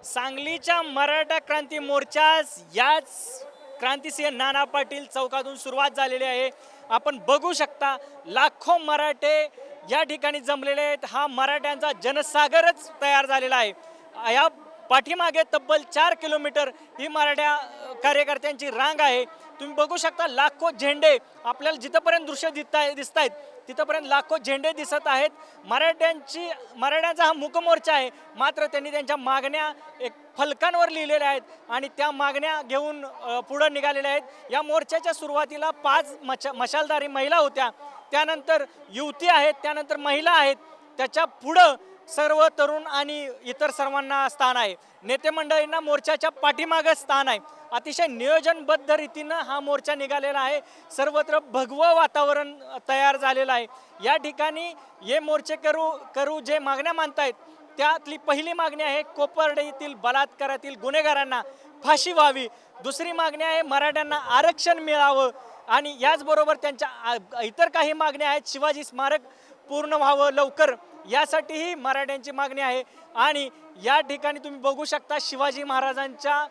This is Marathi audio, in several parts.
सांगलीच्या मराठा क्रांती मोर्चास याच क्रांतिसिंह नाना पाटील चौकातून सुरुवात झालेली आहे। आपण बघू शकता लाखो मराठे या ठिकाणी जमलेले आहेत। हा मराठ्यांचा जनसागरच तयार झालेला आहे। या पाठीमागे तब्बल 4 किलोमीटर ही मराठा कार्यकर्त्यांची रांग आहे। तुम्ही बघू शकता लाखो झेंडे आपल्याला जिथपर्यंत दृश्य दिसत आहेत तिथपर्यंत लाखो झेंडे दिसत आहेत। मराठ्यांचा हा मूकमोर्चा आहे, मात्र त्यांनी त्यांच्या मागण्या एक फलकांवर लिहिलेल्या आहेत आणि त्या मागण्या घेऊन पुढे निघालेल्या आहेत। या मोर्चाच्या सुरुवातीला 5 मशालधारी महिला होत्या, त्यानंतर युवती आहेत, त्यानंतर महिला आहेत, त्याच्या पुढं सर्व तरुण आणि इतर सर्वांना स्थान आहे। नेते मंडळींना मोर्चाच्या पाठीमागे स्थान आहे। अतिशय नियोजनबद्ध रीतीने हा मोर्चा निघालेला आहे। सर्वत्र भगवं वातावरण तयार झालेलं आहे। या ठिकाणी हे मोर्चे करू जे मागण्या मानतायत त्यातली पहिली मागणी आहे कोपर्डीतील बलात्कारातील गुन्हेगारांना फाशी व्हावी। दुसरी मागणी आहे मराठ्यांना आरक्षण मिळावं आणि याचबरोबर त्यांच्या इतर काही मागण्या आहेत। शिवाजी स्मारक पूर्ण व्हावं लवकर यासाठीही मराठ्यांची मागणी आहे। आणि या ठिकाणी तुम्ही बघू शकता शिवाजी महाराजांच्या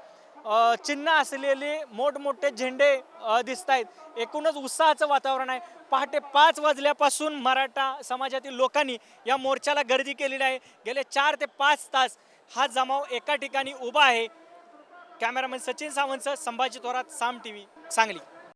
चिन्ह असलेले मोठमोठे झेंडे दिसत आहेत। एकूणच उत्साहाचं वातावरण आहे। पहाटे 5 वाजल्यापासून मराठा समाजातील लोकांनी या मोर्चाला गर्दी केलेली आहे। गेले 4 ते 5 तास हा जमाव एका ठिकाणी उभा आहे। कॅमेरामन सचिन सावंतसह संभाजी थोरात, साम टीव्ही, सांगली।